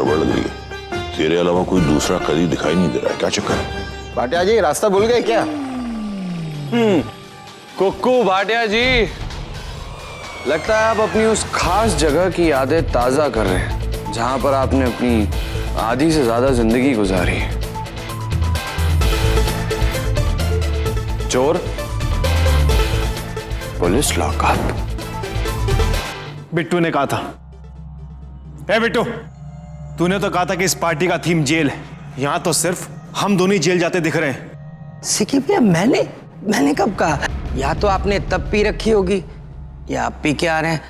गड़बड़ लग रही है। तेरे अलावा कोई दूसरा कदी दिखाई नहीं दे रहा है, क्या चक्कर है? भाटिया जी रास्ता भूल गए क्या? कुक्कू भाटिया जी, लगता है आप अपनी उस खास जगह की यादें ताजा कर रहे हैं जहां पर आपने अपनी आधी से ज्यादा जिंदगी गुजारी है। चोर, पुलिस लॉकअप। बिट्टू ने कहा था, ए बिट्टू, तूने तो कहा था कि इस पार्टी का थीम जेल है। यहां तो सिर्फ हम दोनों ही जेल जाते दिख रहे हैं। सिकी भैया, मैंने कब कहा? या तो आपने तब पी रखी होगी या आप पी के आ रहे हैं।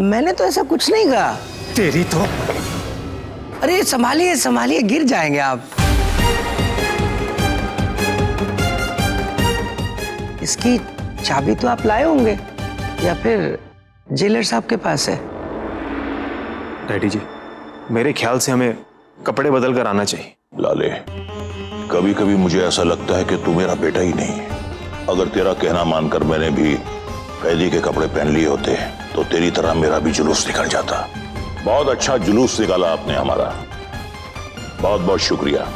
मैंने तो ऐसा कुछ नहीं कहा। तेरी तो। अरे संभालिए संभालिए, गिर जाएंगे आप। इसकी चाबी तो आप लाए होंगे या फिर जेलर साहब के पास है? डैडी जी, मेरे ख्याल से हमें कपड़े बदल कर आना चाहिए। लाले, कभी कभी मुझे ऐसा लगता है कि तू मेरा बेटा ही नहीं है। अगर तेरा कहना मानकर मैंने भी कैदी के कपड़े पहन लिए होते तो तेरी तरह मेरा भी जुलूस निकल जाता। बहुत अच्छा जुलूस निकाला आपने हमारा, बहुत बहुत शुक्रिया।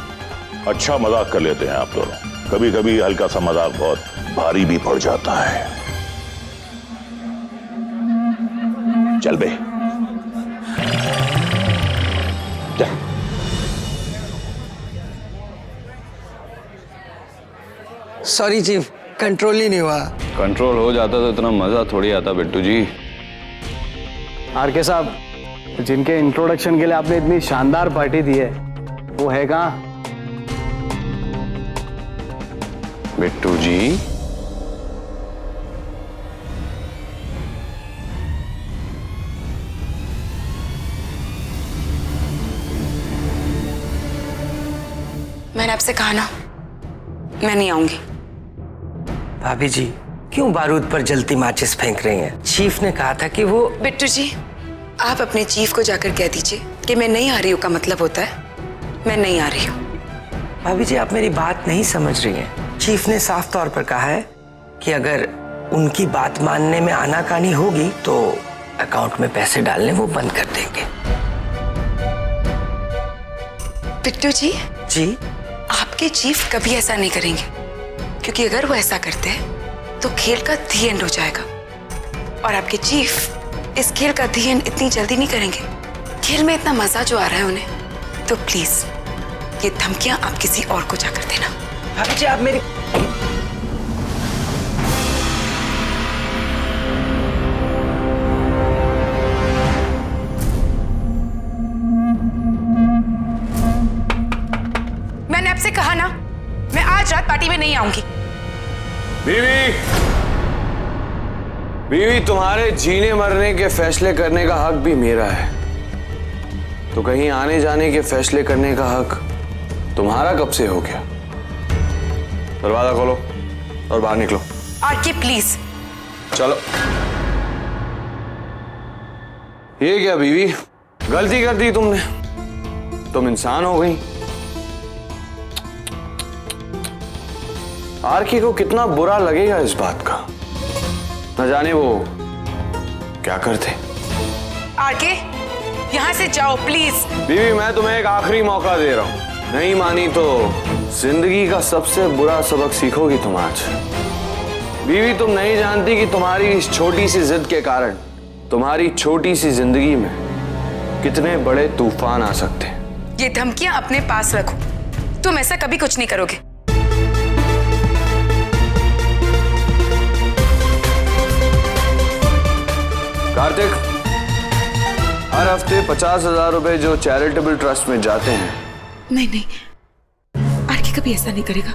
अच्छा मजाक कर लेते हैं आप दोनों। कभी कभी हल्का सा मजाक बहुत भारी भी पड़ जाता है। चल बे, चल। सॉरी चीफ, कंट्रोल ही नहीं हुआ। कंट्रोल हो जाता तो इतना मजा थोड़ी आता बिट्टू जी। आरके साहब, जिनके इंट्रोडक्शन के लिए आपने इतनी शानदार पार्टी दी है, वो है कहाँ? बिट्टू जी, मैंने आपसे कहा ना, मैं नहीं आऊंगी। भाभी जी, क्यों बारूद पर जलती माचिस फेंक रही हैं? चीफ ने कहा था कि वो। बिट्टू जी, आप अपने चीफ को जाकर कह दीजिए कि मैं नहीं आ रही हूँ का मतलब होता है मैं नहीं आ रही हूँ। भाभी जी, आप मेरी बात नहीं समझ रही हैं। चीफ ने साफ तौर पर कहा है कि अगर उनकी बात मानने में आनाकानी होगी तो अकाउंट में पैसे डालने वो बंद कर देंगे। बिट्टू जी, जी? आपके चीफ कभी ऐसा नहीं करेंगे, क्योंकि अगर वो ऐसा करते हैं तो खेल का दी एंड हो जाएगा। और आपके चीफ इस खेल का दी एंड इतनी जल्दी नहीं करेंगे। खेल में इतना मजा जो आ रहा है उन्हें, तो प्लीज ये धमकियां आप किसी और को जाकर देना। भाभी जी, आप मेरी। मैंने आपसे कहा ना, मैं आज रात पार्टी में नहीं आऊंगी। बीवी, तुम्हारे जीने मरने के फैसले करने का हक भी मेरा है, तो कहीं आने जाने के फैसले करने का हक तुम्हारा कब से हो गया? दरवाजा खोलो और बाहर निकलो। RK please. चलो। ये क्या बीवी, गलती कर दी तुमने, तुम इंसान हो गई। आरके को कितना बुरा लगेगा इस बात का, न जाने वो क्या करते। आरके, यहाँ से जाओ प्लीज। बीवी, मैं तुम्हें एक आखिरी मौका दे रहा हूं, नहीं मानी तो जिंदगी का सबसे बुरा सबक सीखोगी तुम आज। बीवी, तुम नहीं जानती कि तुम्हारी इस छोटी सी जिद के कारण तुम्हारी छोटी सी जिंदगी में कितने बड़े तूफान आ सकते हैं। ये धमकियां अपने पास रखो, तुम ऐसा कभी कुछ नहीं करोगे। कार्तिक, हर हफ्ते 50,000 रुपए जो चैरिटेबल ट्रस्ट में जाते हैं। नहीं, आरके कभी ऐसा नहीं करेगा।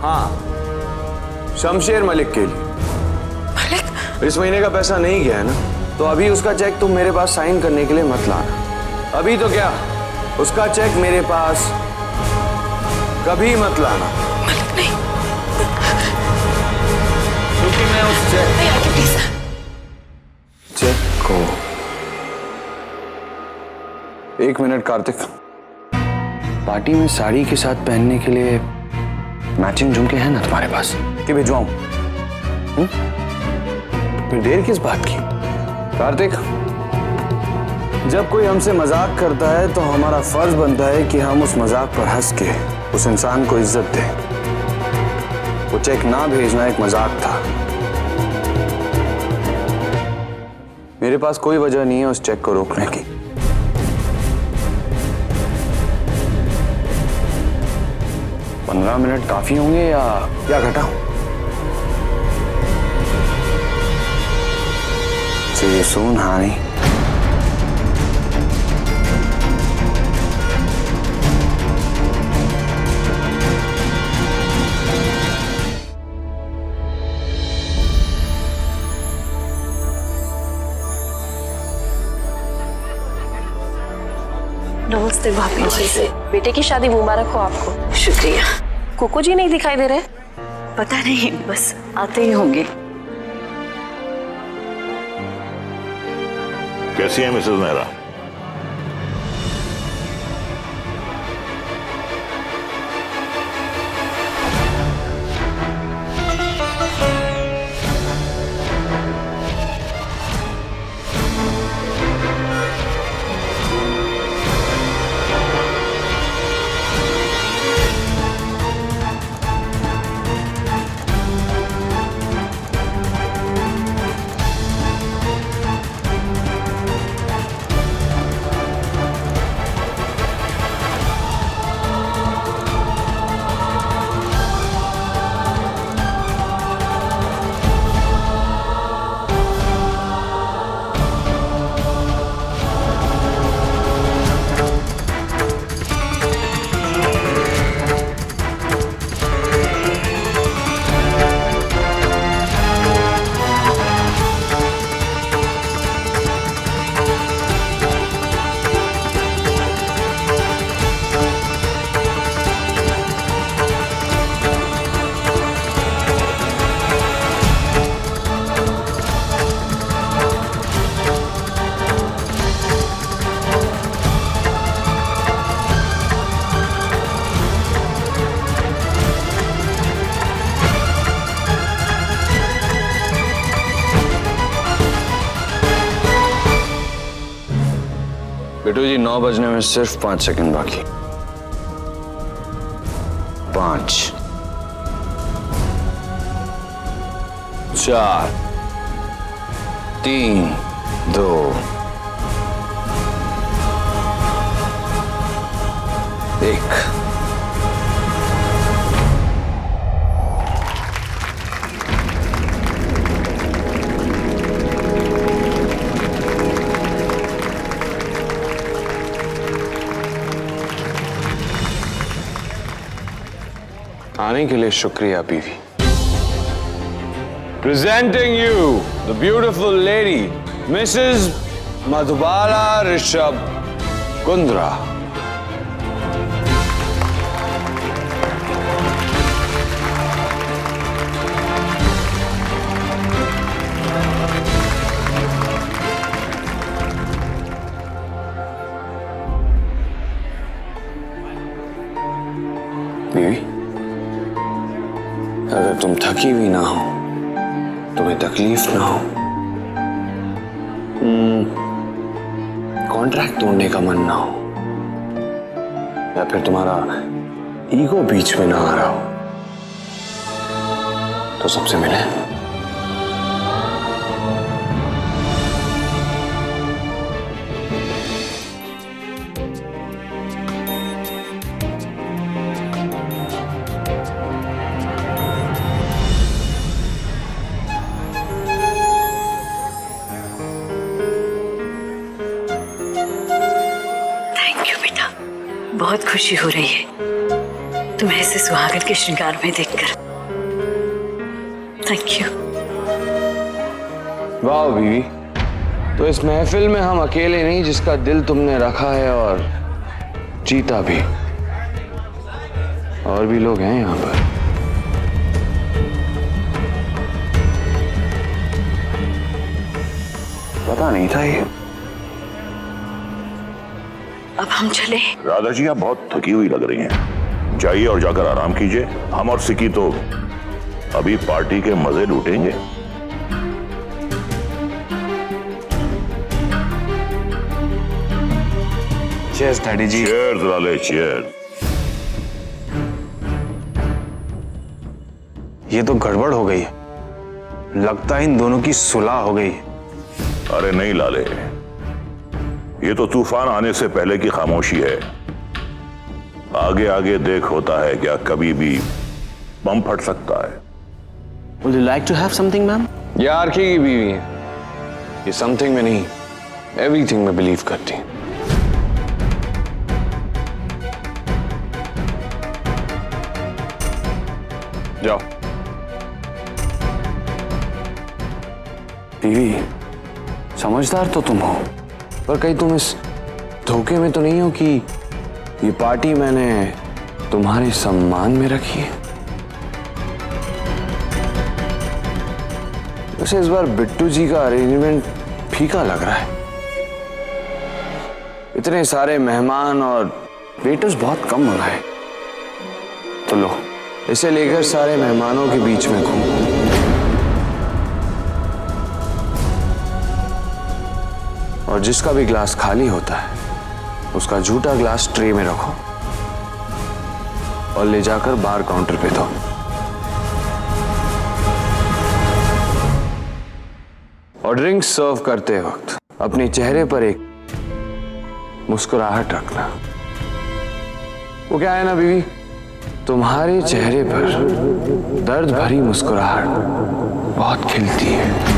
हाँ, शमशेर मलिक के लिए। मलिक? इस महीने का पैसा नहीं गया है ना, तो अभी उसका चेक तुम मेरे पास साइन करने के लिए मत लाना। अभी तो क्या, उसका चेक मेरे पास कभी मत लाना। मलिक नहीं, क्योंकि मैं उस नहीं आरके प्लीज। चेक को। एक मिनट कार्तिक, पार्टी में साड़ी के साथ पहनने के लिए मैचिंग झुमके हैं ना तुम्हारे पास, कि भिजवाऊं? फिर देर किस बात की? कार्तिक, जब कोई हमसे मजाक करता है तो हमारा फर्ज बनता है कि हम उस मजाक पर हंस के उस इंसान को इज्जत दें। वो चेक ना भेजना एक मजाक था। मेरे पास कोई वजह नहीं है उस चेक को रोकने की। पंद्रह मिनट काफी होंगे या घटाऊं? See you soon, honey. नमस्ते भाभी जी से। बेटे की शादी मुबारक हो आपको। शुक्रिया। कोको जी नहीं दिखाई दे रहे? पता नहीं, बस आते ही होंगे। कैसी है मिसेस नेहरा? बेटू जी 9 बजने में सिर्फ 5 सेकंड बाकी। 5 4 3 2 1। आने के लिए शुक्रिया बीवी। Presenting you the beautiful lady Mrs Madhubala Rishabh Kundra. बीवी, अगर तुम थकी हुई ना हो, तुम्हें तकलीफ ना हो, कॉन्ट्रैक्ट तोड़ने का मन ना हो, या फिर तुम्हारा ईगो बीच में ना आ रहा हो, तो सबसे मिले। बहुत खुशी हो रही है तुम्हें ऐसे सुहागन के श्रृंगार में देखकर। Thank you. वाह बीवी, तो इस महफिल में हम अकेले नहीं जिसका दिल तुमने रखा है, और जीता भी। और भी लोग हैं यहाँ पर। पता नहीं था ये। अब हम चले। राधा जी आप बहुत थकी हुई लग रही हैं, जाइए और जाकर आराम कीजिए। हम और सिकी तो अभी पार्टी के मजे लूटेंगे। चीयर्स डैडी जी। चीयर्स लाले, चीयर्स। ये तो गड़बड़ हो गई है, लगता है इन दोनों की सुलह हो गई। अरे नहीं लाले, ये तो तूफान आने से पहले की खामोशी है। आगे आगे देख होता है क्या, कभी भी बम फट सकता है। Would you like to have something, ma'am? ये आरके की बीवी है, ये समथिंग में नहीं एवरीथिंग में बिलीव करती है। जाओ। बीवी, समझदार तो तुम हो, पर कहीं तुम इस धोखे में तो नहीं हो कि ये पार्टी मैंने तुम्हारे सम्मान में रखी है? वैसे इस बार बिट्टू जी का अरेंजमेंट फीका लग रहा है। इतने सारे मेहमान और वेटर्स बहुत कम मंगाए। तो लो, इसे लेकर सारे मेहमानों के बीच में घूमो। और जिसका भी ग्लास खाली होता है उसका झूठा ग्लास ट्रे में रखो और ले जाकर बार काउंटर पे दो। और ड्रिंक सर्व करते वक्त अपने चेहरे पर एक मुस्कुराहट रखना। वो क्या है ना बीवी, तुम्हारे चेहरे पर दर्द भरी मुस्कुराहट बहुत खिलती है।